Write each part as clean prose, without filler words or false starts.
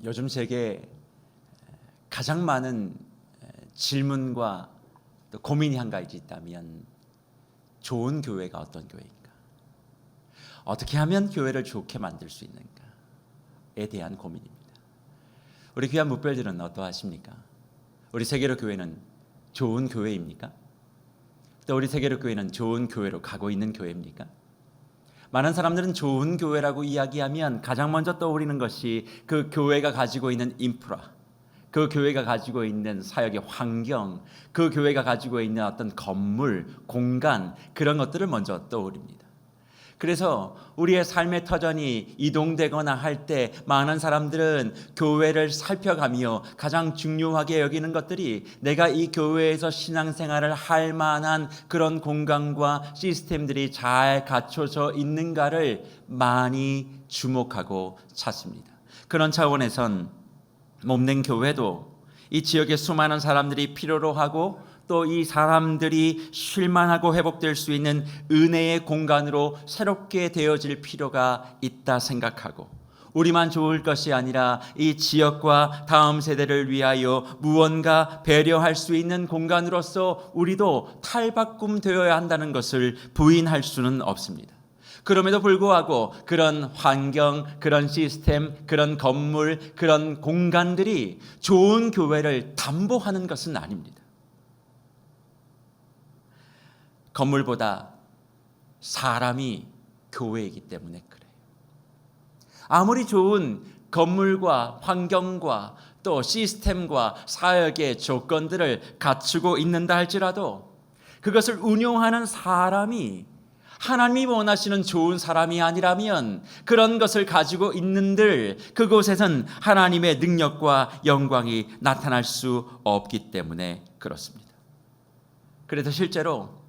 요즘 제게 가장 많은 질문과 또 고민이 한 가지 있다면 좋은 교회가 어떤 교회인가? 어떻게 하면 교회를 좋게 만들 수 있는가에 대한 고민입니다. 우리 귀한 묵별들은 어떠하십니까? 우리 세계로 교회는 좋은 교회입니까? 또 우리 세계로 교회는 좋은 교회로 가고 있는 교회입니까? 많은 사람들은 좋은 교회라고 이야기하면 가장 먼저 떠오르는 것이 그 교회가 가지고 있는 인프라, 그 교회가 가지고 있는 사역의 환경, 그 교회가 가지고 있는 어떤 건물, 공간, 그런 것들을 먼저 떠올립니다. 그래서 우리의 삶의 터전이 이동되거나 할 때 많은 사람들은 교회를 살펴가며 가장 중요하게 여기는 것들이 내가 이 교회에서 신앙생활을 할 만한 그런 공간과 시스템들이 잘 갖춰져 있는가를 많이 주목하고 찾습니다. 그런 차원에선 몸된 교회도 이 지역의 수많은 사람들이 필요로 하고 또 이 사람들이 쉴만하고 회복될 수 있는 은혜의 공간으로 새롭게 되어질 필요가 있다 생각하고, 우리만 좋을 것이 아니라 이 지역과 다음 세대를 위하여 무언가 배려할 수 있는 공간으로서 우리도 탈바꿈 되어야 한다는 것을 부인할 수는 없습니다. 그럼에도 불구하고 그런 환경, 그런 시스템, 그런 건물, 그런 공간들이 좋은 교회를 담보하는 것은 아닙니다. 건물보다 사람이 교회이기 때문에 그래요. 아무리 좋은 건물과 환경과 또 시스템과 사역의 조건들을 갖추고 있는다 할지라도 그것을 운용하는 사람이 하나님이 원하시는 좋은 사람이 아니라면 그런 것을 가지고 있는들 그곳에선 하나님의 능력과 영광이 나타날 수 없기 때문에 그렇습니다. 그래서 실제로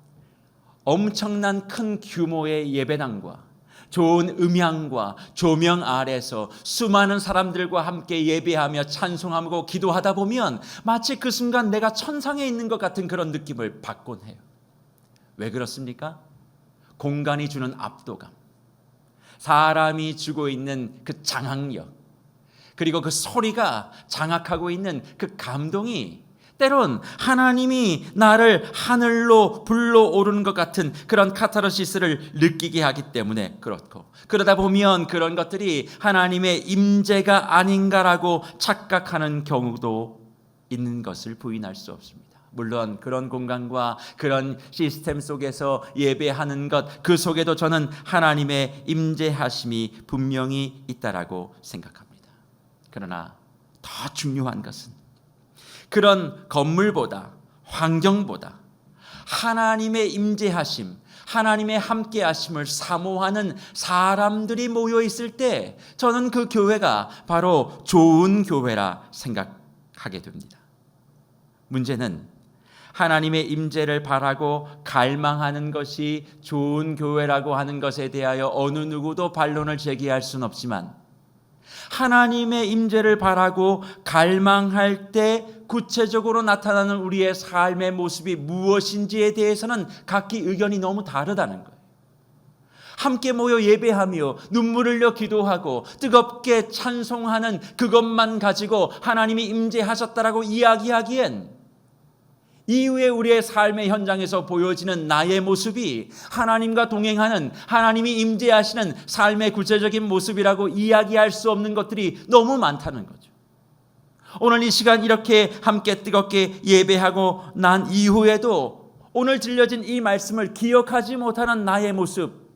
엄청난 큰 규모의 예배당과 좋은 음향과 조명 아래서 수많은 사람들과 함께 예배하며 찬송하고 기도하다 보면 마치 그 순간 내가 천상에 있는 것 같은 그런 느낌을 받곤 해요. 왜 그렇습니까? 공간이 주는 압도감, 사람이 주고 있는 그 장악력, 그리고 그 소리가 장악하고 있는 그 감동이 때론 하나님이 나를 하늘로 불러오르는 것 같은 그런 카타르시스를 느끼게 하기 때문에 그렇고, 그러다 보면 그런 것들이 하나님의 임재가 아닌가라고 착각하는 경우도 있는 것을 부인할 수 없습니다. 물론 그런 공간과 그런 시스템 속에서 예배하는 것, 그 속에도 저는 하나님의 임재하심이 분명히 있다라고 생각합니다. 그러나 더 중요한 것은 그런 건물보다, 환경보다 하나님의 임재하심, 하나님의 함께하심을 사모하는 사람들이 모여 있을 때 저는 그 교회가 바로 좋은 교회라 생각하게 됩니다. 문제는 하나님의 임재를 바라고 갈망하는 것이 좋은 교회라고 하는 것에 대하여 어느 누구도 반론을 제기할 수는 없지만, 하나님의 임재를 바라고 갈망할 때 구체적으로 나타나는 우리의 삶의 모습이 무엇인지에 대해서는 각기 의견이 너무 다르다는 거예요. 함께 모여 예배하며 눈물을 흘려 기도하고 뜨겁게 찬송하는 그것만 가지고 하나님이 임재하셨다라고 이야기하기엔 이후에 우리의 삶의 현장에서 보여지는 나의 모습이 하나님과 동행하는, 하나님이 임재하시는 삶의 구체적인 모습이라고 이야기할 수 없는 것들이 너무 많다는 거죠. 오늘 이 시간 이렇게 함께 뜨겁게 예배하고 난 이후에도 오늘 들려진 이 말씀을 기억하지 못하는 나의 모습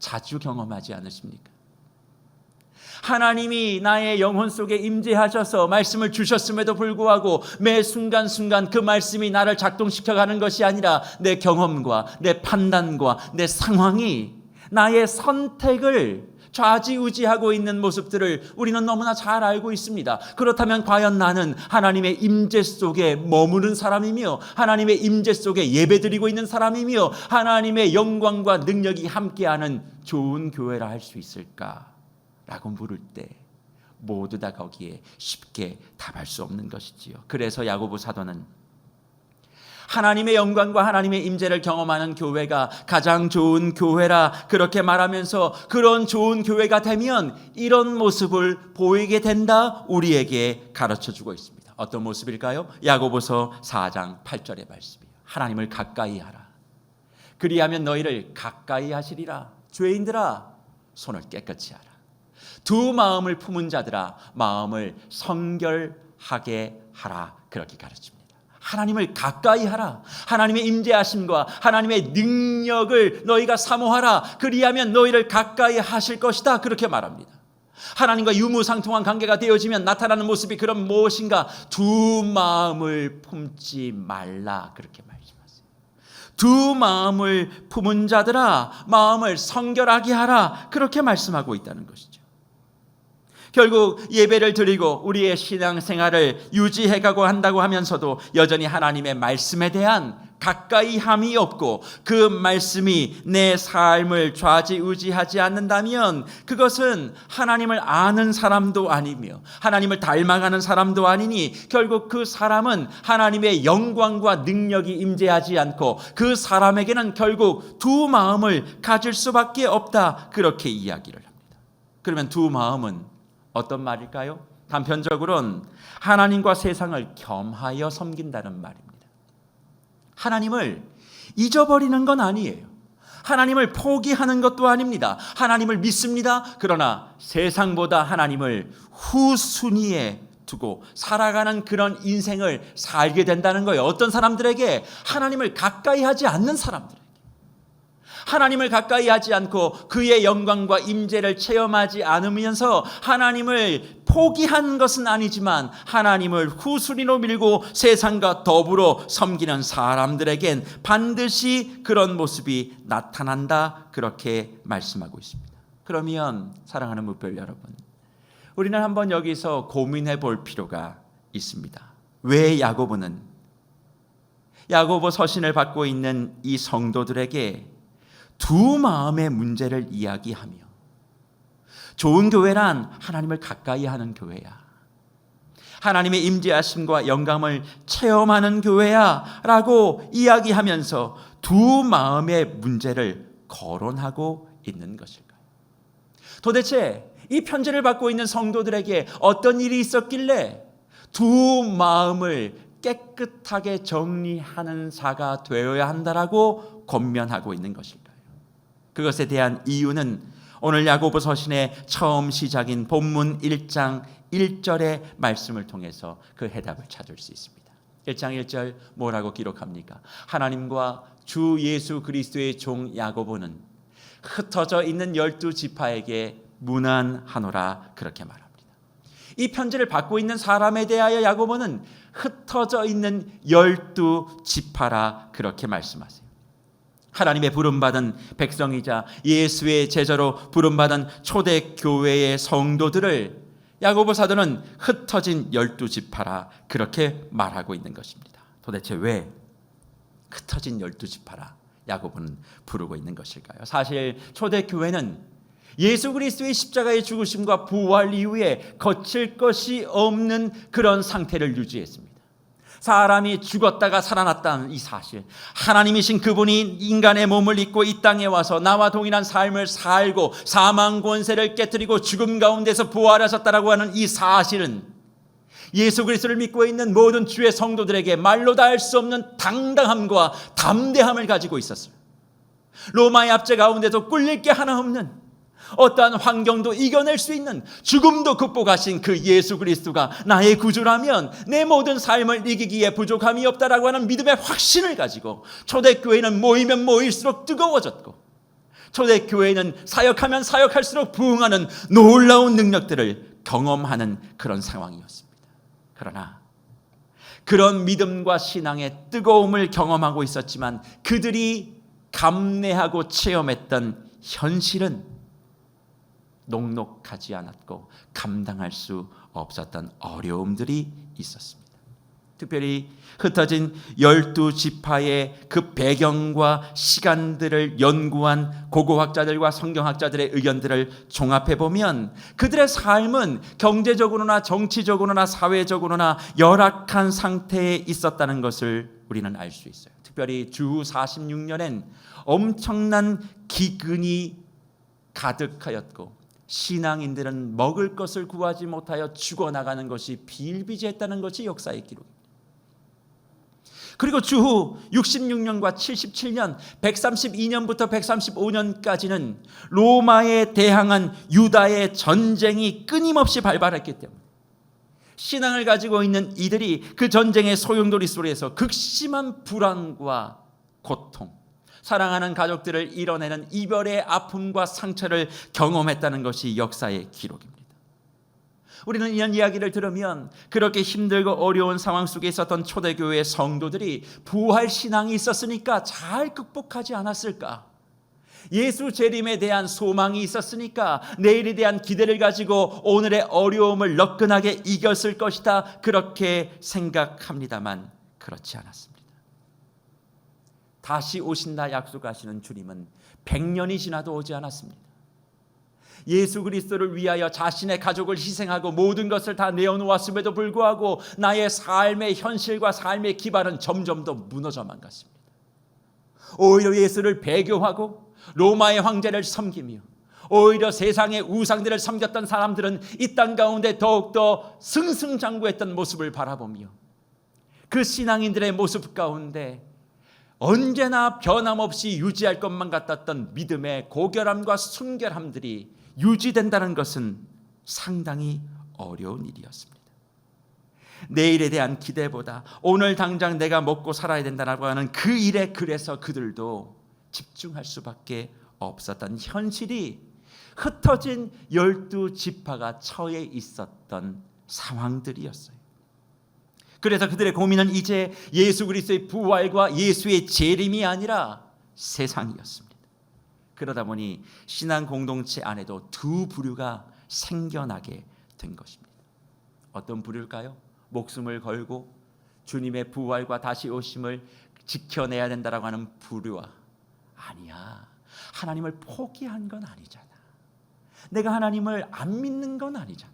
자주 경험하지 않으십니까? 하나님이 나의 영혼 속에 임재하셔서 말씀을 주셨음에도 불구하고 매 순간순간 그 말씀이 나를 작동시켜가는 것이 아니라 내 경험과 내 판단과 내 상황이 나의 선택을 좌지우지하고 있는 모습들을 우리는 너무나 잘 알고 있습니다. 그렇다면 과연 나는 하나님의 임재 속에 머무는 사람이며 하나님의 임재 속에 예배드리고 있는 사람이며 하나님의 영광과 능력이 함께하는 좋은 교회라 할 수 있을까? 라고 물을 때 모두 다 거기에 쉽게 답할 수 없는 것이지요. 그래서 야고보 사도는 하나님의 영광과 하나님의 임재를 경험하는 교회가 가장 좋은 교회라 그렇게 말하면서 그런 좋은 교회가 되면 이런 모습을 보이게 된다 우리에게 가르쳐주고 있습니다. 어떤 모습일까요? 야고보서 4장 8절의 말씀이에요. 하나님을 가까이 하라. 그리하면 너희를 가까이 하시리라. 죄인들아 손을 깨끗이 하라. 두 마음을 품은 자들아 마음을 성결하게 하라. 그렇게 가르칩니다. 하나님을 가까이 하라. 하나님의 임재하심과 하나님의 능력을 너희가 사모하라. 그리하면 너희를 가까이 하실 것이다. 그렇게 말합니다. 하나님과 유무상통한 관계가 되어지면 나타나는 모습이 그런 무엇인가? 두 마음을 품지 말라. 그렇게 말씀하세요. 두 마음을 품은 자들아 마음을 성결하게 하라. 그렇게 말씀하고 있다는 것이죠. 결국 예배를 드리고 우리의 신앙생활을 유지해가고 한다고 하면서도 여전히 하나님의 말씀에 대한 가까이함이 없고 그 말씀이 내 삶을 좌지우지하지 않는다면 그것은 하나님을 아는 사람도 아니며 하나님을 닮아가는 사람도 아니니 결국 그 사람은 하나님의 영광과 능력이 임재하지 않고 그 사람에게는 결국 두 마음을 가질 수밖에 없다. 그렇게 이야기를 합니다. 그러면 두 마음은 어떤 말일까요? 단편적으로는 하나님과 세상을 겸하여 섬긴다는 말입니다. 하나님을 잊어버리는 건 아니에요. 하나님을 포기하는 것도 아닙니다. 하나님을 믿습니다. 그러나 세상보다 하나님을 후순위에 두고 살아가는 그런 인생을 살게 된다는 거예요. 어떤 사람들에게? 하나님을 가까이 하지 않는 사람들에게. 하나님을 가까이 하지 않고 그의 영광과 임재를 체험하지 않으면서 하나님을 포기한 것은 아니지만 하나님을 후순위로 밀고 세상과 더불어 섬기는 사람들에겐 반드시 그런 모습이 나타난다. 그렇게 말씀하고 있습니다. 그러면 사랑하는 무별 여러분, 우리는 한번 여기서 고민해 볼 필요가 있습니다. 왜 야고보는 야고보 서신을 받고 있는 이 성도들에게 두 마음의 문제를 이야기하며 좋은 교회란 하나님을 가까이 하는 교회야. 하나님의 임재하심과 영감을 체험하는 교회야 라고 이야기하면서 두 마음의 문제를 거론하고 있는 것일까요? 도대체 이 편지를 받고 있는 성도들에게 어떤 일이 있었길래 두 마음을 깨끗하게 정리하는 자가 되어야 한다라고 권면하고 있는 것일까요? 그것에 대한 이유는 오늘 야고보 서신의 처음 시작인 본문 1장 1절의 말씀을 통해서 그 해답을 찾을 수 있습니다. 1장 1절 뭐라고 기록합니까? 하나님과 주 예수 그리스도의 종 야고보는 흩어져 있는 12지파에게 문안하노라 그렇게 말합니다. 이 편지를 받고 있는 사람에 대하여 야고보는 흩어져 있는 12지파라 그렇게 말씀하세요. 하나님의 부름받은 백성이자 예수의 제자로 부름받은 초대교회의 성도들을 야고보 사도는 흩어진 12지파라 그렇게 말하고 있는 것입니다. 도대체 왜 흩어진 12지파라 야고보는 부르고 있는 것일까요? 사실 초대교회는 예수 그리스도의 십자가의 죽으심과 부활 이후에 거칠 것이 없는 그런 상태를 유지했습니다. 사람이 죽었다가 살아났다는 이 사실, 하나님이신 그분이 인간의 몸을 입고 이 땅에 와서 나와 동일한 삶을 살고 사망 권세를 깨뜨리고 죽음 가운데서 부활하셨다라고 하는 이 사실은 예수 그리스도를 믿고 있는 모든 주의 성도들에게 말로 다 할 수 없는 당당함과 담대함을 가지고 있었어요. 로마의 압제 가운데서 꿀릴 게 하나 없는, 어떠한 환경도 이겨낼 수 있는, 죽음도 극복하신 그 예수 그리스도가 나의 구주라면 내 모든 삶을 이기기에 부족함이 없다라고 하는 믿음의 확신을 가지고 초대교회는 모이면 모일수록 뜨거워졌고, 초대교회는 사역하면 사역할수록 부응하는 놀라운 능력들을 경험하는 그런 상황이었습니다. 그러나 그런 믿음과 신앙의 뜨거움을 경험하고 있었지만 그들이 감내하고 체험했던 현실은 녹록하지 않았고 감당할 수 없었던 어려움들이 있었습니다. 특별히 흩어진 12지파의 그 배경과 시간들을 연구한 고고학자들과 성경학자들의 의견들을 종합해 보면 그들의 삶은 경제적으로나 정치적으로나 사회적으로나 열악한 상태에 있었다는 것을 우리는 알 수 있어요. 특별히 주 46년엔 엄청난 기근이 가득하였고 신앙인들은 먹을 것을 구하지 못하여 죽어나가는 것이 비일비재했다는 것이 역사의 기록입니다. 그리고 주후 66년과 77년 132년부터 135년까지는 로마에 대항한 유다의 전쟁이 끊임없이 발발했기 때문에 신앙을 가지고 있는 이들이 그 전쟁의 소용돌이 속에서 극심한 불안과 고통, 사랑하는 가족들을 잃어내는 이별의 아픔과 상처를 경험했다는 것이 역사의 기록입니다. 우리는 이런 이야기를 들으면 그렇게 힘들고 어려운 상황 속에 있었던 초대교회의 성도들이 부활 신앙이 있었으니까 잘 극복하지 않았을까? 예수 재림에 대한 소망이 있었으니까 내일에 대한 기대를 가지고 오늘의 어려움을 너끈하게 이겼을 것이다. 그렇게 생각합니다만 그렇지 않았습니다. 다시 오신다 약속하시는 주님은 100년이 지나도 오지 않았습니다. 예수 그리스도를 위하여 자신의 가족을 희생하고 모든 것을 다 내어놓았음에도 불구하고 나의 삶의 현실과 삶의 기반은 점점 더 무너져만 갔습니다. 오히려 예수를 배교하고 로마의 황제를 섬기며 오히려 세상의 우상들을 섬겼던 사람들은 이 땅 가운데 더욱더 승승장구했던 모습을 바라보며 그 신앙인들의 모습 가운데 언제나 변함없이 유지할 것만 같았던 믿음의 고결함과 순결함들이 유지된다는 것은 상당히 어려운 일이었습니다. 내일에 대한 기대보다 오늘 당장 내가 먹고 살아야 된다고 하는 그 일에 그래서 그들도 집중할 수밖에 없었던 현실이 흩어진 12지파가 처해 있었던 상황들이었어요. 그래서 그들의 고민은 이제 예수 그리스도의 부활과 예수의 재림이 아니라 세상이었습니다. 그러다 보니 신앙 공동체 안에도 두 부류가 생겨나게 된 것입니다. 어떤 부류일까요? 목숨을 걸고 주님의 부활과 다시 오심을 지켜내야 된다라고 하는 부류와 아니야, 하나님을 포기한 건 아니잖아, 내가 하나님을 안 믿는 건 아니잖아,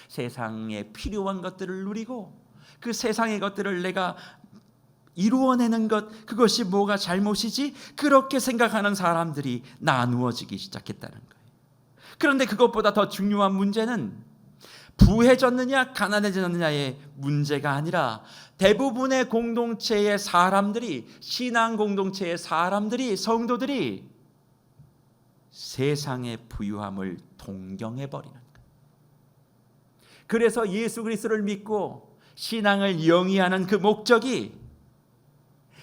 세상에 필요한 것들을 누리고 그 세상의 것들을 내가 이루어내는 것, 그것이 뭐가 잘못이지? 그렇게 생각하는 사람들이 나누어지기 시작했다는 거예요. 그런데 그것보다 더 중요한 문제는 부해졌느냐 가난해졌느냐의 문제가 아니라 대부분의 공동체의 사람들이, 신앙 공동체의 사람들이, 성도들이 세상의 부유함을 동경해버리는 거예요. 그래서 예수 그리스도를 믿고 신앙을 영위하는 그 목적이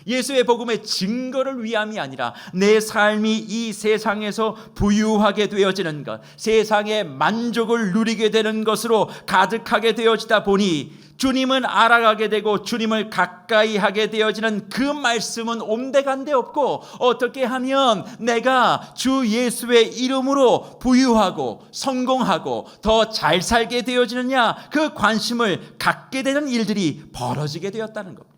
예수의 복음의 증거를 위함이 아니라 내 삶이 이 세상에서 부유하게 되어지는 것, 세상의 만족을 누리게 되는 것으로 가득하게 되어지다 보니 주님은 알아가게 되고 주님을 가까이 하게 되어지는 그 말씀은 온데간데 없고, 어떻게 하면 내가 주 예수의 이름으로 부유하고 성공하고 더 잘 살게 되어지느냐, 그 관심을 갖게 되는 일들이 벌어지게 되었다는 겁니다.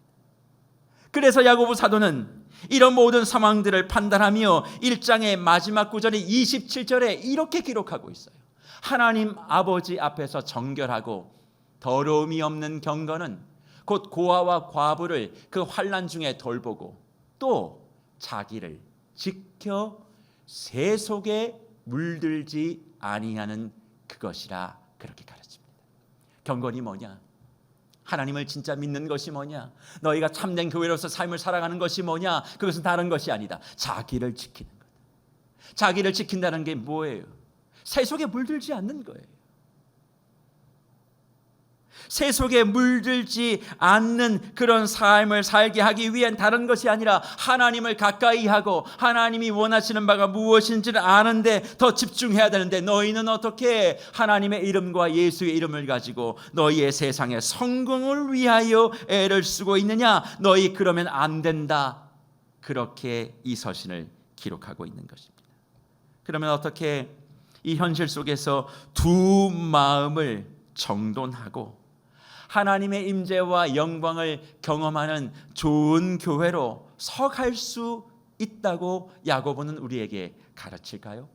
그래서 야고보 사도는 이런 모든 상황들을 판단하며 1장의 마지막 구절이 27절에 이렇게 기록하고 있어요. 하나님 아버지 앞에서 정결하고 더러움이 없는 경건은 곧 고아와 과부를 그 환난 중에 돌보고 또 자기를 지켜 새 속에 물들지 아니하는 그것이라, 그렇게 가르칩니다. 경건이 뭐냐? 하나님을 진짜 믿는 것이 뭐냐? 너희가 참된 교회로서 삶을 살아가는 것이 뭐냐? 그것은 다른 것이 아니다. 자기를 지키는 것. 자기를 지킨다는 게 뭐예요? 새 속에 물들지 않는 거예요. 새 속에 물들지 않는 그런 삶을 살게 하기 위한 다른 것이 아니라 하나님을 가까이 하고 하나님이 원하시는 바가 무엇인지를 아는데 더 집중해야 되는데, 너희는 어떻게 하나님의 이름과 예수의 이름을 가지고 너희의 세상의 성공을 위하여 애를 쓰고 있느냐? 너희 그러면 안 된다. 그렇게 이 서신을 기록하고 있는 것입니다. 그러면 어떻게 이 현실 속에서 두 마음을 정돈하고 하나님의 임재와 영광을 경험하는 좋은 교회로 서갈 수 있다고 야고보는 우리에게 가르칠까요?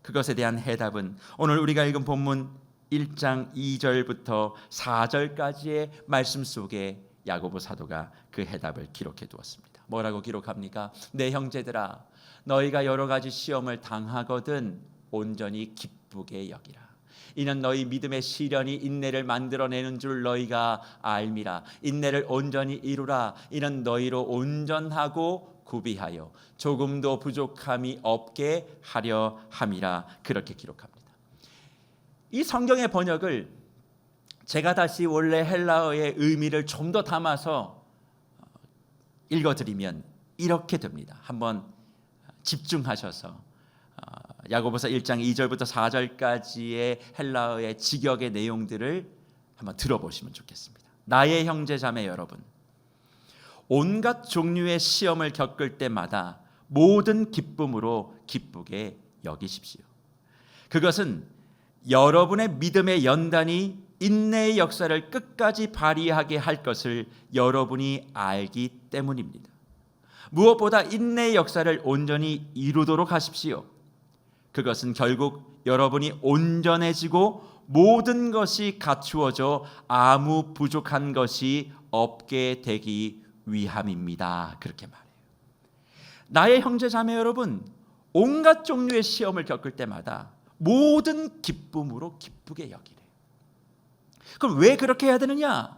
그것에 대한 해답은 오늘 우리가 읽은 본문 1장 2절부터 4절까지의 말씀 속에 야고보 사도가 그 해답을 기록해 두었습니다. 뭐라고 기록합니까? 내 형제들아, 너희가 여러 가지 시험을 당하거든 온전히 기쁘게 여기라. 이는 너희 믿음의 시련이 인내를 만들어내는 줄 너희가 알미라. 인내를 온전히 이루라. 이는 너희로 온전하고 구비하여 조금도 부족함이 없게 하려 함이라. 그렇게 기록합니다. 이 성경의 번역을 제가 다시 원래 헬라어의 의미를 좀 더 담아서 읽어드리면 이렇게 됩니다. 한번 집중하셔서 야고보서 1장 2절부터 4절까지의 헬라어의 직역의 내용들을 한번 들어보시면 좋겠습니다. 나의 형제 자매 여러분, 온갖 종류의 시험을 겪을 때마다 모든 기쁨으로 기쁘게 여기십시오. 그것은 여러분의 믿음의 연단이 인내의 역사를 끝까지 발휘하게 할 것을 여러분이 알기 때문입니다. 무엇보다 인내의 역사를 온전히 이루도록 하십시오. 그것은 결국 여러분이 온전해지고 모든 것이 갖추어져 아무 부족한 것이 없게 되기 위함입니다. 그렇게 말해요. 나의 형제 자매 여러분, 온갖 종류의 시험을 겪을 때마다 모든 기쁨으로 기쁘게 여기래요. 그럼 왜 그렇게 해야 되느냐?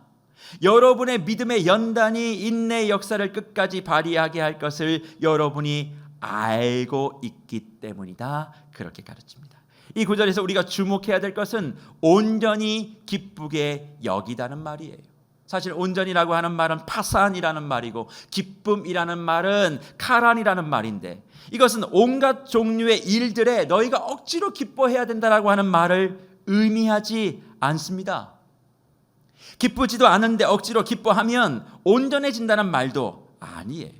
여러분의 믿음의 연단이 인내의 역사를 끝까지 발휘하게 할 것을 여러분이 알고 있기 때문이다. 그렇게 가르칩니다. 이 구절에서 우리가 주목해야 될 것은 온전히 기쁘게 여기다는 말이에요. 사실 온전이라고 하는 말은 파산이라는 말이고 기쁨이라는 말은 카란이라는 말인데, 이것은 온갖 종류의 일들에 너희가 억지로 기뻐해야 된다라고 하는 말을 의미하지 않습니다. 기쁘지도 않은데 억지로 기뻐하면 온전해진다는 말도 아니에요.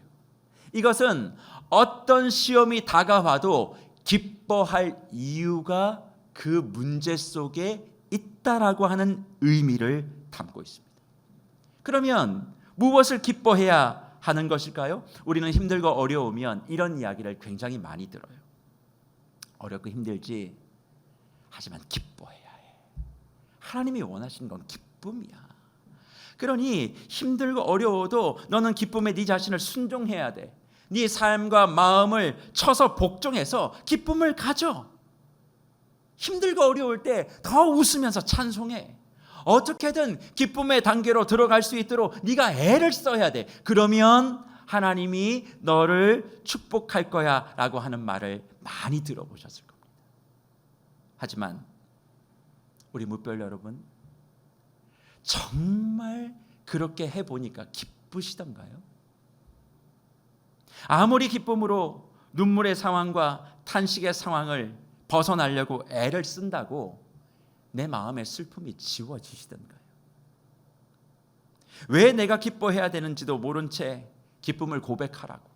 이것은 어떤 시험이 다가와도 기뻐할 이유가 그 문제 속에 있다라고 하는 의미를 담고 있습니다. 그러면 무엇을 기뻐해야 하는 것일까요? 우리는 힘들고 어려우면 이런 이야기를 굉장히 많이 들어요. 어렵고 힘들지, 하지만 기뻐해야 해. 하나님이 원하시는 건 기쁨이야. 그러니 힘들고 어려워도 너는 기쁨에 네 자신을 순종해야 돼. 네 삶과 마음을 쳐서 복종해서 기쁨을 가져. 힘들고 어려울 때 더 웃으면서 찬송해. 어떻게든 기쁨의 단계로 들어갈 수 있도록 네가 애를 써야 돼. 그러면 하나님이 너를 축복할 거야 라고 하는 말을 많이 들어보셨을 겁니다. 하지만 우리 무별 여러분, 정말 그렇게 해보니까 기쁘시던가요? 아무리 기쁨으로 눈물의 상황과 탄식의 상황을 벗어나려고 애를 쓴다고 내 마음의 슬픔이 지워지시던가요? 왜 내가 기뻐해야 되는지도 모른 채 기쁨을 고백하라고,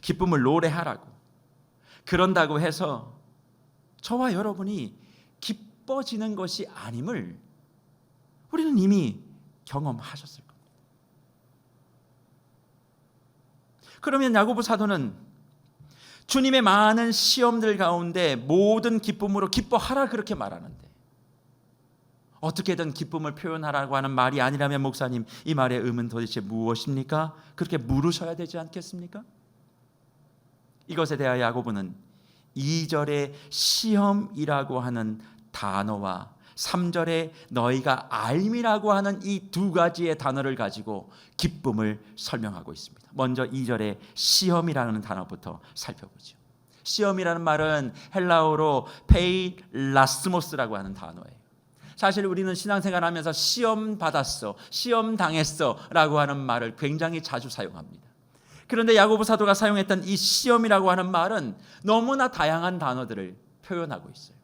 기쁨을 노래하라고, 그런다고 해서 저와 여러분이 기뻐지는 것이 아님을 우리는 이미 경험하셨을 겁니다. 그러면 야고보 사도는 주님의 많은 시험들 가운데 모든 기쁨으로 기뻐하라 그렇게 말하는데, 어떻게든 기쁨을 표현하라고 하는 말이 아니라면 목사님, 이 말의 의미는 도대체 무엇입니까? 그렇게 물으셔야 되지 않겠습니까? 이것에 대하여 야고보는 2절의 시험이라고 하는 단어와 3절에 너희가 알미라고 하는 이 두 가지의 단어를 가지고 기쁨을 설명하고 있습니다. 먼저 2절의 시험이라는 단어부터 살펴보죠. 시험이라는 말은 헬라어로 페이라스모스라고 하는 단어예요. 사실 우리는 신앙생활하면서 시험 받았어, 시험 당했어 라고 하는 말을 굉장히 자주 사용합니다. 그런데 야고보 사도가 사용했던 이 시험이라고 하는 말은 너무나 다양한 단어들을 표현하고 있어요.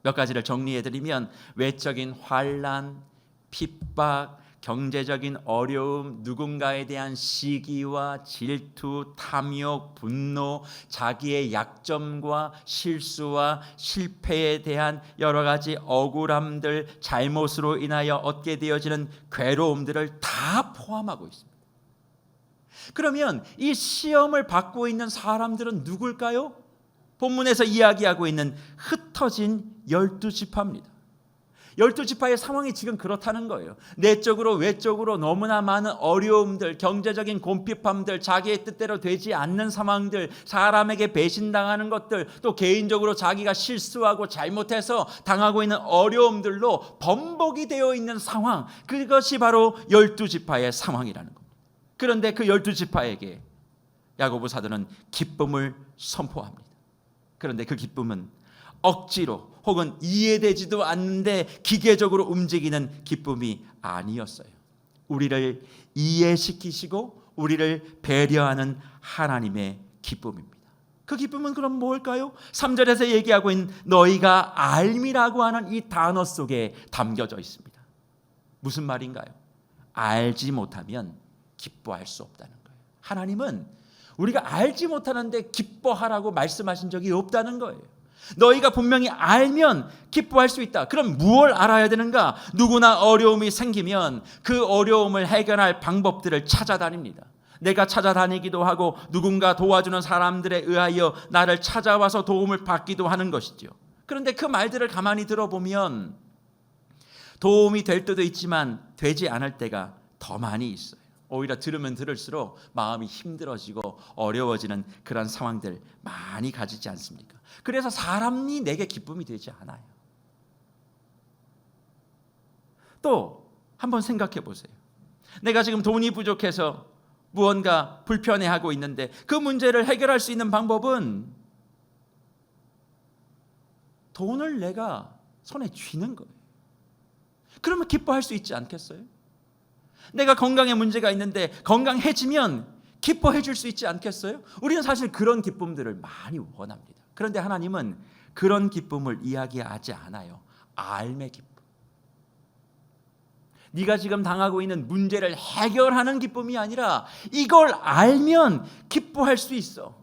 몇 가지를 정리해드리면 외적인 환난, 핍박, 경제적인 어려움, 누군가에 대한 시기와 질투, 탐욕, 분노, 자기의 약점과 실수와 실패에 대한 여러 가지 억울함들, 잘못으로 인하여 얻게 되어지는 괴로움들을 다 포함하고 있습니다. 그러면 이 시험을 받고 있는 사람들은 누굴까요? 본문에서 이야기하고 있는 흩어진 12지파입니다. 12지파의 상황이 지금 그렇다는 거예요. 내적으로 외적으로 너무나 많은 어려움들, 경제적인 곤핍함들, 자기의 뜻대로 되지 않는 상황들, 사람에게 배신당하는 것들, 또 개인적으로 자기가 실수하고 잘못해서 당하고 있는 어려움들로 번복이 되어 있는 상황, 그것이 바로 12지파의 상황이라는 겁니다. 그런데 그 12지파에게 야고보 사도는 기쁨을 선포합니다. 그런데 그 기쁨은 억지로 혹은 이해되지도 않는데 기계적으로 움직이는 기쁨이 아니었어요. 우리를 이해시키시고 우리를 배려하는 하나님의 기쁨입니다. 그 기쁨은 그럼 뭘까요? 3절에서 얘기하고 있는 너희가 알미라고 하는 이 단어 속에 담겨져 있습니다. 무슨 말인가요? 알지 못하면 기뻐할 수 없다는 거예요. 하나님은 우리가 알지 못하는데 기뻐하라고 말씀하신 적이 없다는 거예요. 너희가 분명히 알면 기뻐할 수 있다. 그럼 무엇을 알아야 되는가? 누구나 어려움이 생기면 그 어려움을 해결할 방법들을 찾아다닙니다. 내가 찾아다니기도 하고 누군가 도와주는 사람들에 의하여 나를 찾아와서 도움을 받기도 하는 것이죠. 그런데 그 말들을 가만히 들어보면 도움이 될 때도 있지만 되지 않을 때가 더 많이 있어요. 오히려 들으면 들을수록 마음이 힘들어지고 어려워지는 그런 상황들 많이 가지지 않습니까? 그래서 사람이 내게 기쁨이 되지 않아요. 또 한번 생각해 보세요. 내가 지금 돈이 부족해서 무언가 불편해하고 있는데 그 문제를 해결할 수 있는 방법은 돈을 내가 손에 쥐는 거예요. 그러면 기뻐할 수 있지 않겠어요? 내가 건강에 문제가 있는데 건강해지면 기뻐해 줄 수 있지 않겠어요? 우리는 사실 그런 기쁨들을 많이 원합니다. 그런데 하나님은 그런 기쁨을 이야기하지 않아요. 알매 기쁨. 네가 지금 당하고 있는 문제를 해결하는 기쁨이 아니라 이걸 알면 기뻐할 수 있어.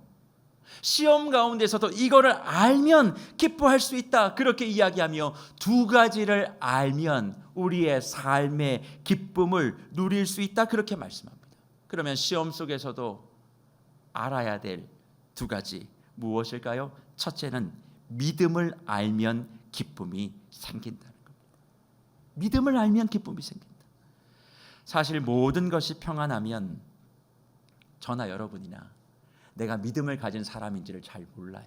시험 가운데서도 이거를 알면 기뻐할 수 있다. 그렇게 이야기하며 두 가지를 알면 우리의 삶의 기쁨을 누릴 수 있다. 그렇게 말씀합니다. 그러면 시험 속에서도 알아야 될 두 가지 무엇일까요? 첫째는 믿음을 알면 기쁨이 생긴다는 겁니다. 믿음을 알면 기쁨이 생긴다. 사실 모든 것이 평안하면 저나 여러분이나 내가 믿음을 가진 사람인지를 잘 몰라요.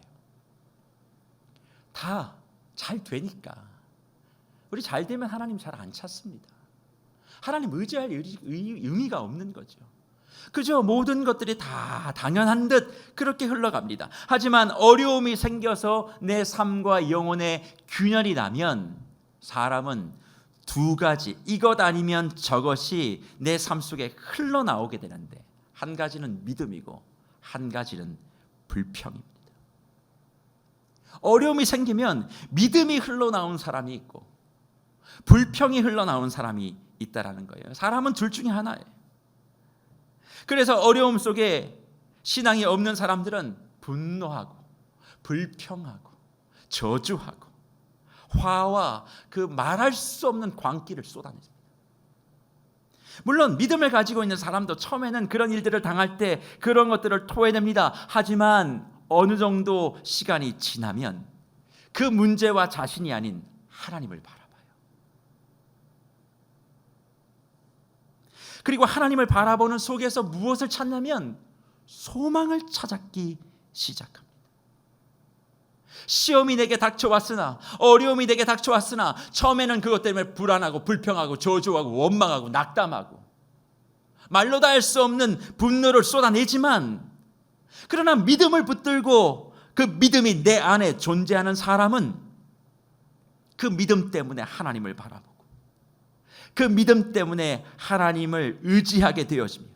다 잘 되니까. 우리 잘 되면 하나님 잘 안 찾습니다. 하나님 의지할 의미가 없는 거죠. 그저 모든 것들이 다 당연한 듯 그렇게 흘러갑니다. 하지만 어려움이 생겨서 내 삶과 영혼의 균열이 나면 사람은 두 가지, 이것 아니면 저것이 내 삶 속에 흘러나오게 되는데 한 가지는 믿음이고 한 가지는 불평입니다. 어려움이 생기면 믿음이 흘러나온 사람이 있고 불평이 흘러나온 사람이 있다라는 거예요. 사람은 둘 중에 하나예요. 그래서 어려움 속에 신앙이 없는 사람들은 분노하고 불평하고 저주하고 화와 그 말할 수 없는 광기를 쏟아냅니다. 물론 믿음을 가지고 있는 사람도 처음에는 그런 일들을 당할 때 그런 것들을 토해냅니다. 하지만 어느 정도 시간이 지나면 그 문제와 자신이 아닌 하나님을 바라봐요. 그리고 하나님을 바라보는 속에서 무엇을 찾냐면 소망을 찾기 시작합니다. 시험이 내게 닥쳐왔으나 어려움이 내게 닥쳐왔으나 처음에는 그것 때문에 불안하고 불평하고 저주하고 원망하고 낙담하고 말로 다 할 수 없는 분노를 쏟아내지만 그러나 믿음을 붙들고 그 믿음이 내 안에 존재하는 사람은 그 믿음 때문에 하나님을 바라보고 그 믿음 때문에 하나님을 의지하게 되어지며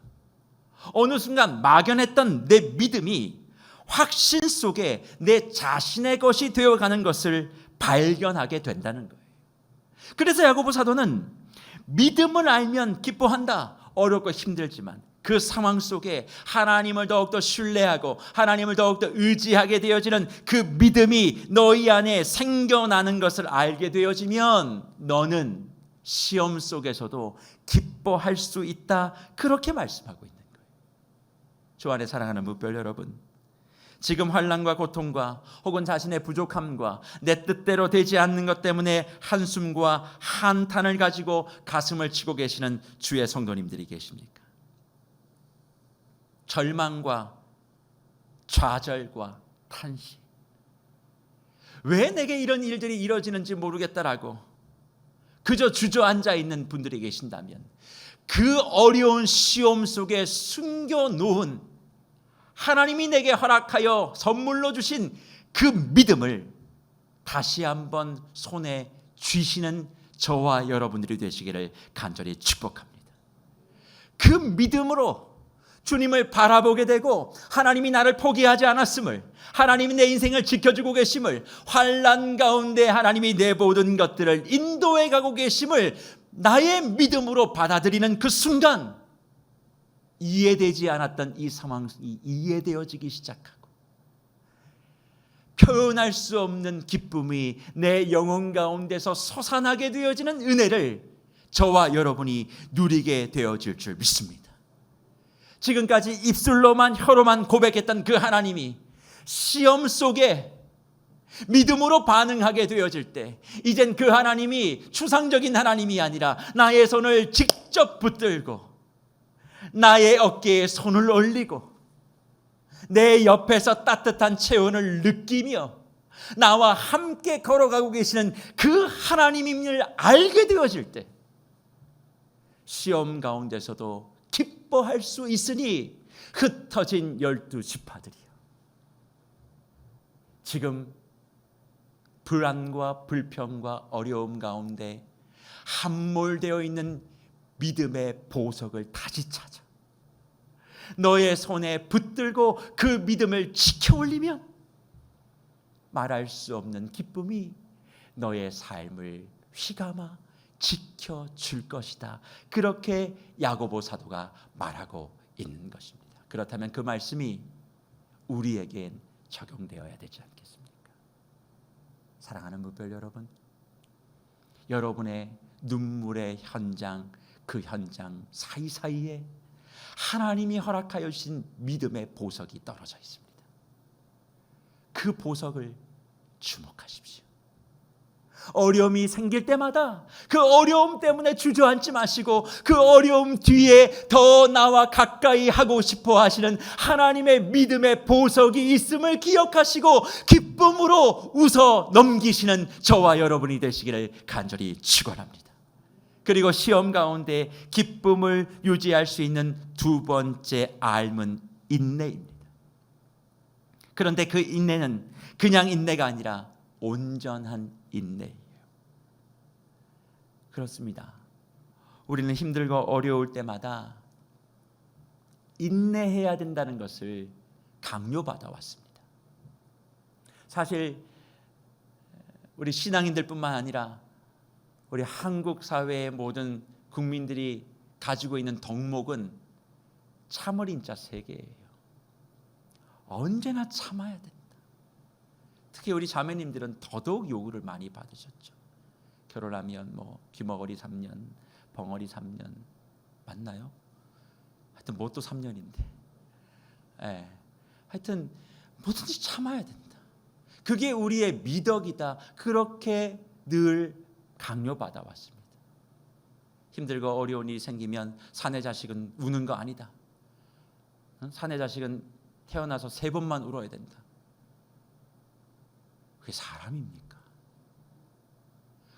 어느 순간 막연했던 내 믿음이 확신 속에 내 자신의 것이 되어가는 것을 발견하게 된다는 거예요. 그래서 야고보 사도는 믿음을 알면 기뻐한다. 어렵고 힘들지만 그 상황 속에 하나님을 더욱더 신뢰하고 하나님을 더욱더 의지하게 되어지는 그 믿음이 너희 안에 생겨나는 것을 알게 되어지면 너는 시험 속에서도 기뻐할 수 있다. 그렇게 말씀하고 있는 거예요. 주 안에 사랑하는 무별 여러분, 지금 환난과 고통과 혹은 자신의 부족함과 내 뜻대로 되지 않는 것 때문에 한숨과 한탄을 가지고 가슴을 치고 계시는 주의 성도님들이 계십니까? 절망과 좌절과 탄식, 왜 내게 이런 일들이 이루어지는지 모르겠다라고 그저 주저앉아 있는 분들이 계신다면, 그 어려운 시험 속에 숨겨놓은 하나님이 내게 허락하여 선물로 주신 그 믿음을 다시 한번 손에 쥐시는 저와 여러분들이 되시기를 간절히 축복합니다. 그 믿음으로 주님을 바라보게 되고, 하나님이 나를 포기하지 않았음을, 하나님이 내 인생을 지켜주고 계심을, 환난 가운데 하나님이 내 모든 것들을 인도해 가고 계심을 나의 믿음으로 받아들이는 그 순간, 이해되지 않았던 이 상황이 이해되어지기 시작하고, 표현할 수 없는 기쁨이 내 영혼 가운데서 솟아나게 되어지는 은혜를 저와 여러분이 누리게 되어질 줄 믿습니다. 지금까지 입술로만, 혀로만 고백했던 그 하나님이 시험 속에 믿음으로 반응하게 되어질 때, 이젠 그 하나님이 추상적인 하나님이 아니라 나의 손을 직접 붙들고 나의 어깨에 손을 올리고 내 옆에서 따뜻한 체온을 느끼며 나와 함께 걸어가고 계시는 그 하나님임을 알게 되어질 때, 시험 가운데서도 기뻐할 수 있으니 흩어진 12지파들이요, 지금 불안과 불평과 어려움 가운데 함몰되어 있는 믿음의 보석을 다시 찾아 너의 손에 붙들고 그 믿음을 지켜 올리면 말할 수 없는 기쁨이 너의 삶을 휘감아 지켜줄 것이다. 그렇게 야고보 사도가 말하고 있는 것입니다. 그렇다면 그 말씀이 우리에겐 적용되어야 되지 않겠습니까? 사랑하는 무별 여러분, 여러분의 눈물의 현장, 그 현장 사이사이에 하나님이 허락하여 주신 믿음의 보석이 떨어져 있습니다. 그 보석을 주목하십시오. 어려움이 생길 때마다 그 어려움 때문에 주저앉지 마시고, 그 어려움 뒤에 더 나와 가까이 하고 싶어 하시는 하나님의 믿음의 보석이 있음을 기억하시고 기쁨으로 웃어 넘기시는 저와 여러분이 되시기를 간절히 축원합니다. 그리고 시험 가운데 기쁨을 유지할 수 있는 두 번째 알문, 인내입니다. 그런데 그 인내는 그냥 인내가 아니라 온전한 인내예요. 그렇습니다. 우리는 힘들고 어려울 때마다 인내해야 된다는 것을 강요받아 왔습니다. 사실 우리 신앙인들뿐만 아니라 우리 한국 사회의 모든 국민들이 가지고 있는 덕목은 참을 인자 3개예요. 언제나 참아야 된다. 특히 우리 자매님들은 더더욱 요구를 많이 받으셨죠. 결혼하면 귀머거리 3년, 벙어리 3년, 맞나요? 하여튼 뭣도 3년인데, 하여튼 뭐든지 참아야 된다. 그게 우리의 미덕이다. 그렇게 늘 강요받아 왔습니다. 힘들고 어려운 일이 생기면 사내 자식은 우는 거 아니다. 사내 자식은 태어나서 3번만 울어야 된다. 그게 사람입니까?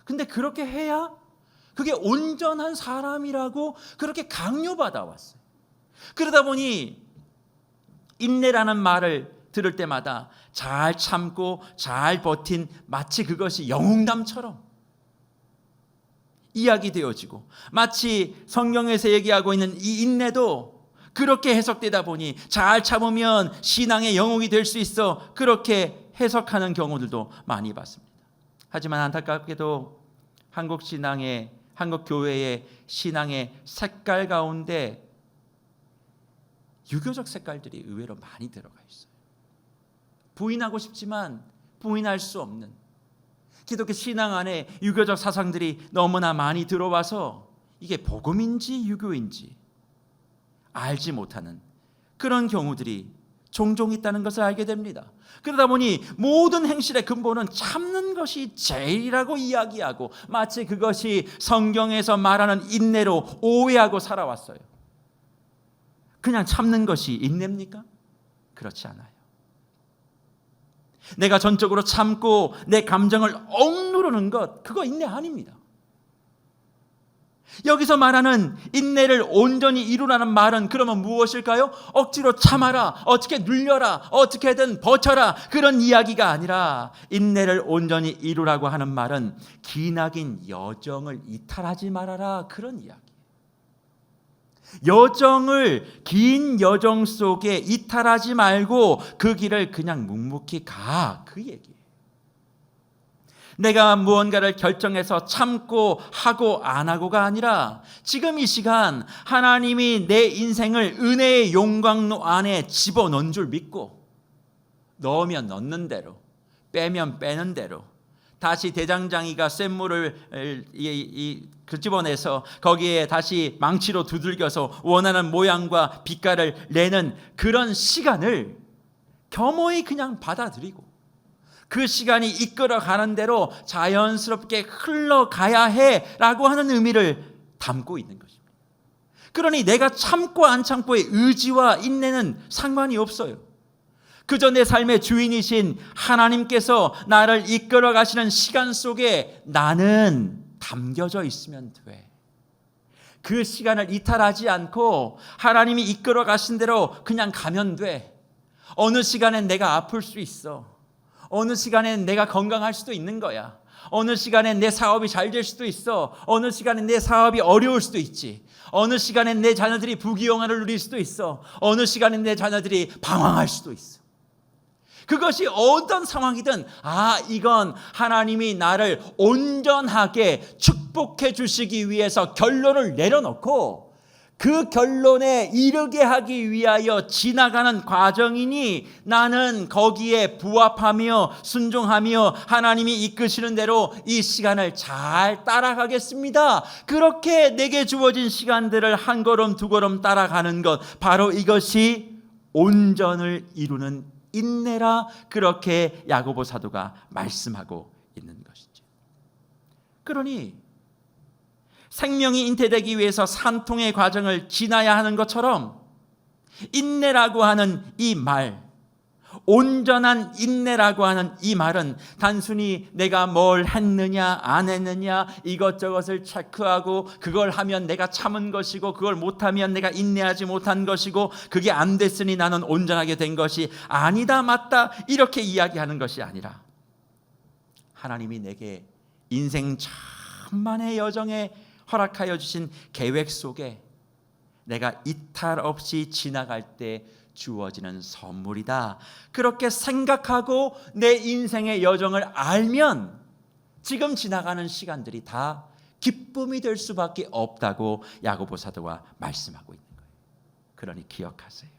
근데 그렇게 해야 그게 온전한 사람이라고 그렇게 강요받아 왔어요. 그러다 보니 인내라는 말을 들을 때마다 잘 참고 잘 버틴, 마치 그것이 영웅담처럼 이야기되어지고, 마치 성경에서 얘기하고 있는 이 인내도 그렇게 해석되다 보니 잘 참으면 신앙의 영웅이 될 수 있어, 그렇게 해석하는 경우들도 많이 봤습니다. 하지만 안타깝게도 한국 신앙의, 한국 교회의 신앙의 색깔 가운데 유교적 색깔들이 의외로 많이 들어가 있어요. 부인하고 싶지만 부인할 수 없는 기독교 신앙 안에 유교적 사상들이 너무나 많이 들어와서 이게 복음인지 유교인지 알지 못하는 그런 경우들이 종종 있다는 것을 알게 됩니다. 그러다 보니 모든 행실의 근본은 참는 것이 제일이라고 이야기하고 마치 그것이 성경에서 말하는 인내로 오해하고 살아왔어요. 그냥 참는 것이 인내입니까? 그렇지 않아요. 내가 전적으로 참고 내 감정을 억누르는 것, 그거 인내 아닙니다. 여기서 말하는 인내를 온전히 이루라는 말은 그러면 무엇일까요? 억지로 참아라, 어떻게 눌려라, 어떻게든 버텨라, 그런 이야기가 아니라 인내를 온전히 이루라고 하는 말은 기나긴 여정을 이탈하지 말아라, 그런 이야기. 여정을, 긴 여정 속에 이탈하지 말고 그 길을 그냥 묵묵히 가, 그 얘기예요. 내가 무언가를 결정해서 참고 하고 안 하고가 아니라 지금 이 시간 하나님이 내 인생을 은혜의 용광로 안에 집어넣은 줄 믿고, 넣으면 넣는 대로, 빼면 빼는 대로, 다시 대장장이가 쇳물을 집어내서 거기에 다시 망치로 두들겨서 원하는 모양과 빛깔을 내는 그런 시간을 겸허히 그냥 받아들이고 그 시간이 이끌어가는 대로 자연스럽게 흘러가야 해라고 하는 의미를 담고 있는 것입니다. 그러니 내가 참고 안 참고의 의지와 인내는 상관이 없어요. 그저 내 삶의 주인이신 하나님께서 나를 이끌어 가시는 시간 속에 나는 담겨져 있으면 돼. 그 시간을 이탈하지 않고 하나님이 이끌어 가신 대로 그냥 가면 돼. 어느 시간엔 내가 아플 수 있어. 어느 시간엔 내가 건강할 수도 있는 거야. 어느 시간엔 내 사업이 잘 될 수도 있어. 어느 시간엔 내 사업이 어려울 수도 있지. 어느 시간엔 내 자녀들이 부귀영화를 누릴 수도 있어. 어느 시간엔 내 자녀들이 방황할 수도 있어. 그것이 어떤 상황이든 이건 하나님이 나를 온전하게 축복해 주시기 위해서 결론을 내려놓고 그 결론에 이르게 하기 위하여 지나가는 과정이니 나는 거기에 부합하며 순종하며 하나님이 이끄시는 대로 이 시간을 잘 따라가겠습니다. 그렇게 내게 주어진 시간들을 한 걸음 두 걸음 따라가는 것, 바로 이것이 온전을 이루는 인내라, 그렇게 야고보 사도가 말씀하고 있는 것이죠. 그러니 생명이 잉태되기 위해서 산통의 과정을 지나야 하는 것처럼 인내라고 하는 이 말, 온전한 인내라고 하는 이 말은 단순히 내가 뭘 했느냐 안 했느냐 이것저것을 체크하고 그걸 하면 내가 참은 것이고 그걸 못하면 내가 인내하지 못한 것이고 그게 안 됐으니 나는 온전하게 된 것이 아니다, 맞다, 이렇게 이야기하는 것이 아니라 하나님이 내게 인생 천만의 여정에 허락하여 주신 계획 속에 내가 이탈 없이 지나갈 때 주어지는 선물이다, 그렇게 생각하고 내 인생의 여정을 알면 지금 지나가는 시간들이 다 기쁨이 될 수밖에 없다고 야고보 사도가 말씀하고 있는 거예요. 그러니 기억하세요.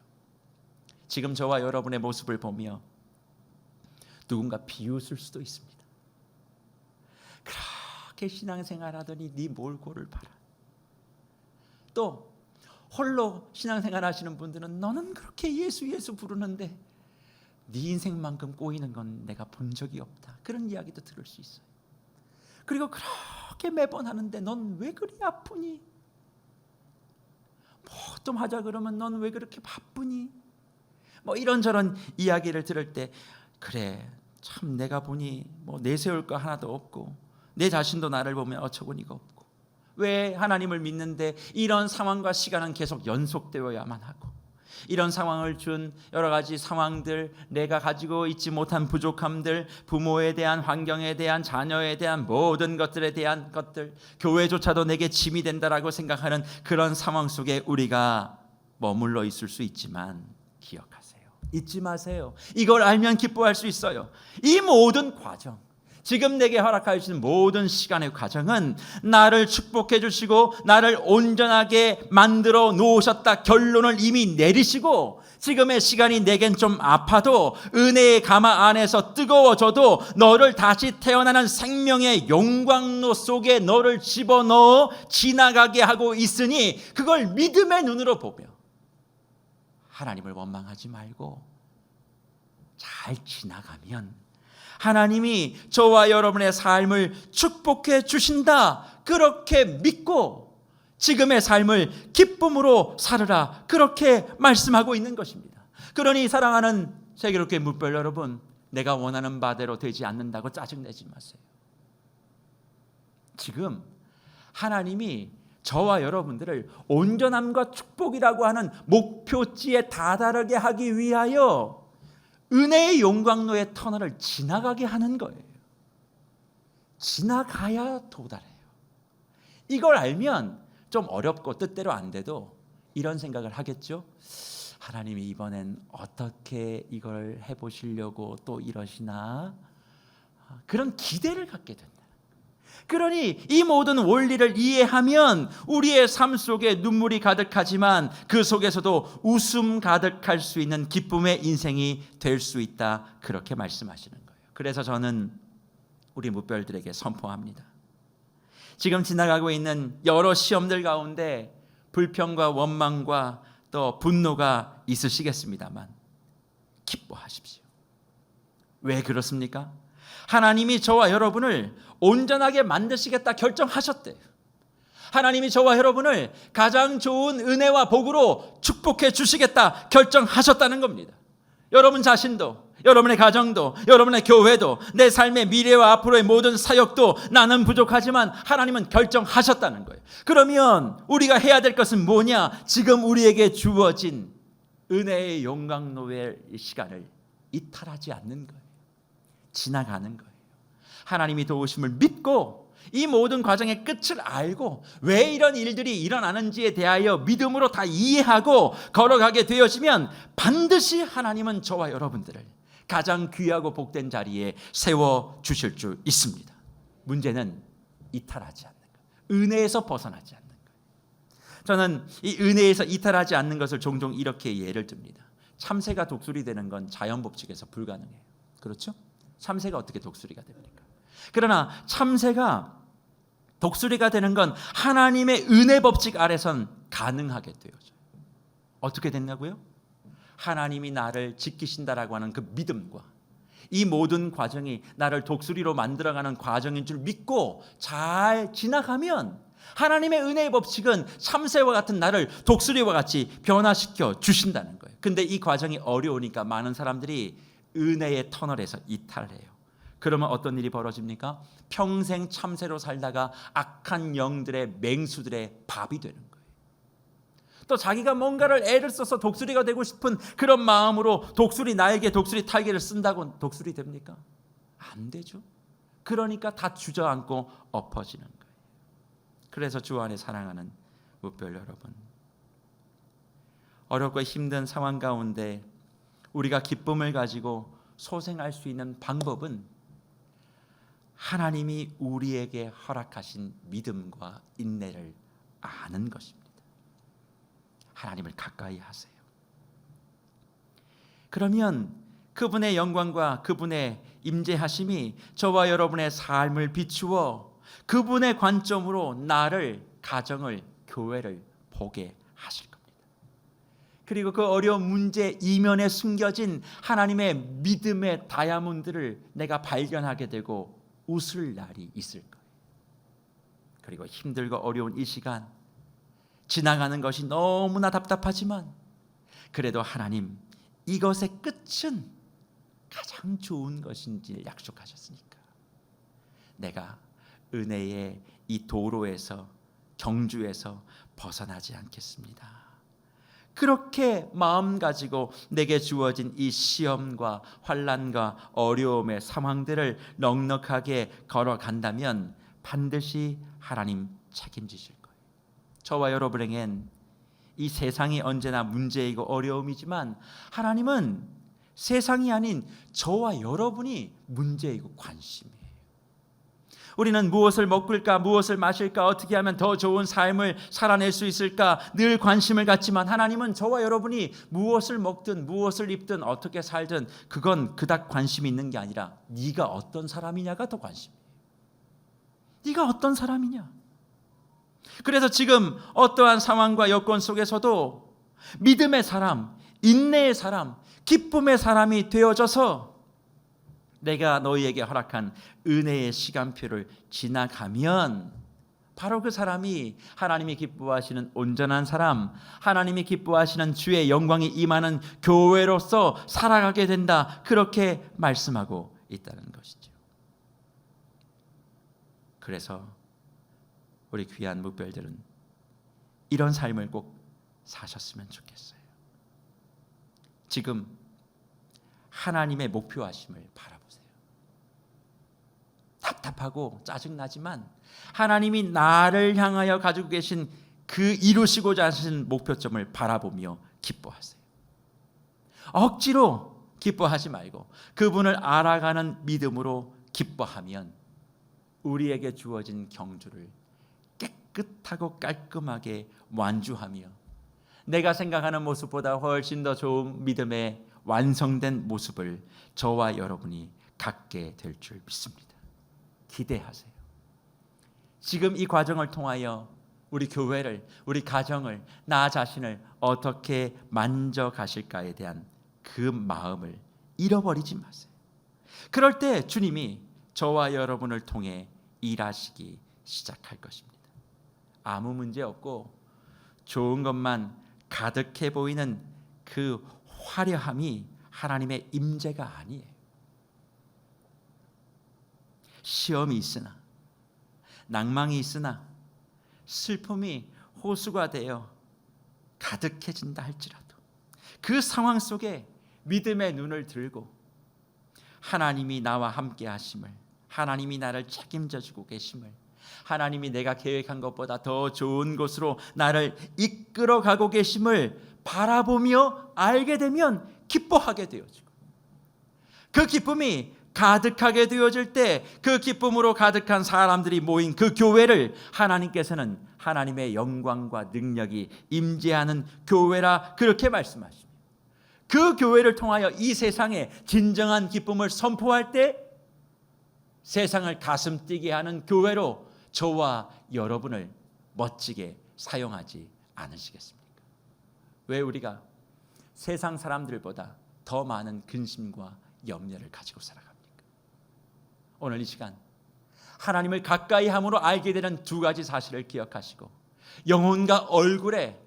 지금 저와 여러분의 모습을 보며 누군가 비웃을 수도 있습니다. 그렇게 신앙생활하더니 네 몰골을 봐라. 또 홀로 신앙생활 하시는 분들은 너는 그렇게 예수 예수 부르는데 네 인생만큼 꼬이는 건 내가 본 적이 없다, 그런 이야기도 들을 수 있어요. 그리고 그렇게 매번 하는데 넌 왜 그리 아프니? 뭐 좀 하자 그러면 넌 왜 그렇게 바쁘니? 뭐 이런저런 이야기를 들을 때 그래, 참 내가 보니 뭐 내세울 거 하나도 없고 내 자신도 나를 보면 어처구니가 없고 왜 하나님을 믿는데 이런 상황과 시간은 계속 연속되어야만 하고, 이런 상황을 준 여러 가지 상황들, 내가 가지고 있지 못한 부족함들, 부모에 대한, 환경에 대한, 자녀에 대한 모든 것들에 대한 것들, 교회조차도 내게 짐이 된다라고 생각하는 그런 상황 속에 우리가 머물러 있을 수 있지만 기억하세요. 잊지 마세요. 이걸 알면 기뻐할 수 있어요. 이 모든 과정, 지금 내게 허락하여 주신 모든 시간의 과정은 나를 축복해 주시고 나를 온전하게 만들어 놓으셨다 결론을 이미 내리시고, 지금의 시간이 내겐 좀 아파도 은혜의 가마 안에서 뜨거워져도 너를 다시 태어나는 생명의 용광로 속에 너를 집어넣어 지나가게 하고 있으니 그걸 믿음의 눈으로 보며 하나님을 원망하지 말고 잘 지나가면 하나님이 저와 여러분의 삶을 축복해 주신다, 그렇게 믿고 지금의 삶을 기쁨으로 살으라, 그렇게 말씀하고 있는 것입니다. 그러니 사랑하는 세계롭게 물별 여러분, 내가 원하는 바대로 되지 않는다고 짜증내지 마세요. 지금 하나님이 저와 여러분들을 온전함과 축복이라고 하는 목표지에 다다르게 하기 위하여 은혜의 용광로의 터널을 지나가게 하는 거예요. 지나가야 도달해요. 이걸 알면 좀 어렵고 뜻대로 안 돼도 이런 생각을 하겠죠. 하나님이 이번엔 어떻게 이걸 해보시려고 또 이러시나, 그런 기대를 갖게 된다. 그러니 이 모든 원리를 이해하면 우리의 삶 속에 눈물이 가득하지만 그 속에서도 웃음 가득할 수 있는 기쁨의 인생이 될 수 있다, 그렇게 말씀하시는 거예요. 그래서 저는 우리 무별들에게 선포합니다. 지금 지나가고 있는 여러 시험들 가운데 불평과 원망과 또 분노가 있으시겠습니다만 기뻐하십시오. 왜 그렇습니까? 하나님이 저와 여러분을 온전하게 만드시겠다 결정하셨대요. 하나님이 저와 여러분을 가장 좋은 은혜와 복으로 축복해 주시겠다 결정하셨다는 겁니다. 여러분 자신도, 여러분의 가정도, 여러분의 교회도, 내 삶의 미래와 앞으로의 모든 사역도 나는 부족하지만 하나님은 결정하셨다는 거예요. 그러면 우리가 해야 될 것은 뭐냐? 지금 우리에게 주어진 은혜의 용광로의 시간을 이탈하지 않는 거예요. 지나가는 거예요. 하나님이 도우심을 믿고 이 모든 과정의 끝을 알고 왜 이런 일들이 일어나는지에 대하여 믿음으로 다 이해하고 걸어가게 되어지면 반드시 하나님은 저와 여러분들을 가장 귀하고 복된 자리에 세워주실 줄 있습니다. 문제는 이탈하지 않는 거예요. 은혜에서 벗어나지 않는 거예요. 저는 이 은혜에서 이탈하지 않는 것을 종종 이렇게 예를 듭니다. 참새가 독수리 되는 건 자연 법칙에서 불가능해요. 그렇죠? 참새가 어떻게 독수리가 됩니까? 그러나 참새가 독수리가 되는 건 하나님의 은혜 법칙 아래선 가능하게 되어져요. 어떻게 됐냐고요? 하나님이 나를 지키신다라고 하는 그 믿음과 이 모든 과정이 나를 독수리로 만들어가는 과정인 줄 믿고 잘 지나가면 하나님의 은혜의 법칙은 참새와 같은 나를 독수리와 같이 변화시켜 주신다는 거예요. 근데 이 과정이 어려우니까 많은 사람들이 은혜의 터널에서 이탈해요. 그러면 어떤 일이 벌어집니까? 평생 참새로 살다가 악한 영들의 맹수들의 밥이 되는 거예요. 또 자기가 뭔가를 애를 써서 독수리가 되고 싶은 그런 마음으로 독수리 날개, 독수리 탈개를 쓴다고 독수리 됩니까? 안 되죠. 그러니까 다 주저앉고 엎어지는 거예요. 그래서 주 안에 사랑하는 무별 여러분, 어렵고 힘든 상황 가운데 우리가 기쁨을 가지고 소생할 수 있는 방법은 하나님이 우리에게 허락하신 믿음과 인내를 아는 것입니다. 하나님을 가까이 하세요. 그러면 그분의 영광과 그분의 임재하심이 저와 여러분의 삶을 비추어 그분의 관점으로 나를, 가정을, 교회를 보게 하실 겁니다. 그리고 그 어려운 문제 이면에 숨겨진 하나님의 믿음의 다이아몬드를 내가 발견하게 되고 웃을 날이 있을 거예요. 그리고 힘들고 어려운 이 시간 지나가는 것이 너무나 답답하지만 그래도 하나님, 이것의 끝은 가장 좋은 것인지 약속하셨으니까 내가 은혜의 이 도로에서, 경주에서 벗어나지 않겠습니다. 그렇게 마음 가지고 내게 주어진 이 시험과 환난과 어려움의 상황들을 넉넉하게 걸어간다면 반드시 하나님 책임지실 거예요. 저와 여러분에겐 이 세상이 언제나 문제이고 어려움이지만 하나님은 세상이 아닌 저와 여러분이 문제이고 관심이에요. 우리는 무엇을 먹을까, 무엇을 마실까, 어떻게 하면 더 좋은 삶을 살아낼 수 있을까 늘 관심을 갖지만 하나님은 저와 여러분이 무엇을 먹든 무엇을 입든 어떻게 살든 그건 그닥 관심이 있는 게 아니라 네가 어떤 사람이냐가 더 관심이에요. 네가 어떤 사람이냐. 그래서 지금 어떠한 상황과 여건 속에서도 믿음의 사람, 인내의 사람, 기쁨의 사람이 되어져서 내가 너희에게 허락한 은혜의 시간표를 지나가면 바로 그 사람이 하나님이 기뻐하시는 온전한 사람, 하나님이 기뻐하시는 주의 영광이 임하는 교회로서 살아가게 된다. 그렇게 말씀하고 있다는 것이죠. 그래서 우리 귀한 묵별들은 이런 삶을 꼭 사셨으면 좋겠어요. 지금 하나님의 목표하심을 바라보세요. 답답하고 짜증나지만 하나님이 나를 향하여 가지고 계신 그 이루시고자 하신 목표점을 바라보며 기뻐하세요. 억지로 기뻐하지 말고 그분을 알아가는 믿음으로 기뻐하면 우리에게 주어진 경주를 깨끗하고 깔끔하게 완주하며 내가 생각하는 모습보다 훨씬 더 좋은 믿음의 완성된 모습을 저와 여러분이 갖게 될 줄 믿습니다. 기대하세요. 지금 이 과정을 통하여 우리 교회를, 우리 가정을, 나 자신을 어떻게 만져가실까에 대한 그 마음을 잃어버리지 마세요. 그럴 때 주님이 저와 여러분을 통해 일하시기 시작할 것입니다. 아무 문제 없고 좋은 것만 가득해 보이는 그 화려함이 하나님의 임재가 아니에요. 시험이 있으나, 낭망이 있으나, 슬픔이 호수가 되어 가득해진다 할지라도 그 상황 속에 믿음의 눈을 들고 하나님이 나와 함께 하심을, 하나님이 나를 책임져 주고 계심을, 하나님이 내가 계획한 것보다 더 좋은 곳으로 나를 이끌어 가고 계심을 바라보며 알게 되면 기뻐하게 되어지고, 그 기쁨이 가득하게 되어질 때 그 기쁨으로 가득한 사람들이 모인 그 교회를 하나님께서는 하나님의 영광과 능력이 임재하는 교회라 그렇게 말씀하십니다. 그 교회를 통하여 이 세상에 진정한 기쁨을 선포할 때 세상을 가슴 뛰게 하는 교회로 저와 여러분을 멋지게 사용하지 않으시겠습니까? 왜 우리가 세상 사람들보다 더 많은 근심과 염려를 가지고 살아갑니까? 오늘 이 시간 하나님을 가까이 함으로 알게 되는 두 가지 사실을 기억하시고 영혼과 얼굴에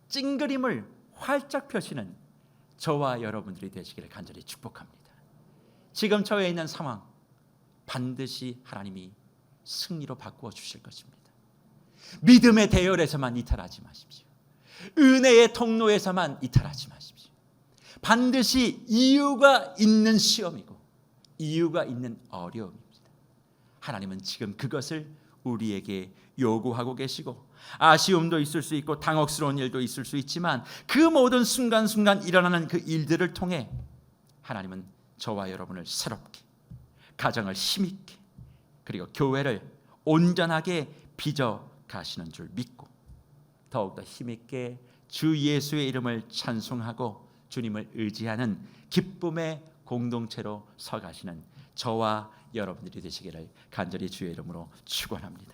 찡그림을 활짝 펴시는 저와 여러분들이 되시기를 간절히 축복합니다. 지금 처해 있는 상황 반드시 하나님이 승리로 바꾸어 주실 것입니다. 믿음의 대열에서만 이탈하지 마십시오. 은혜의 통로에서만 이탈하지 마십시오. 반드시 이유가 있는 시험이고 이유가 있는 어려움입니다. 하나님은 지금 그것을 우리에게 요구하고 계시고 아쉬움도 있을 수 있고 당혹스러운 일도 있을 수 있지만 그 모든 순간순간 일어나는 그 일들을 통해 하나님은 저와 여러분을 새롭게, 가정을 힘있게, 그리고 교회를 온전하게 빚어 가시는 줄 믿고 더욱더 힘있게 주 예수의 이름을 찬송하고 주님을 의지하는 기쁨의 공동체로 서가시는 저와 여러분들이 되시기를 간절히 주의 이름으로 축원합니다.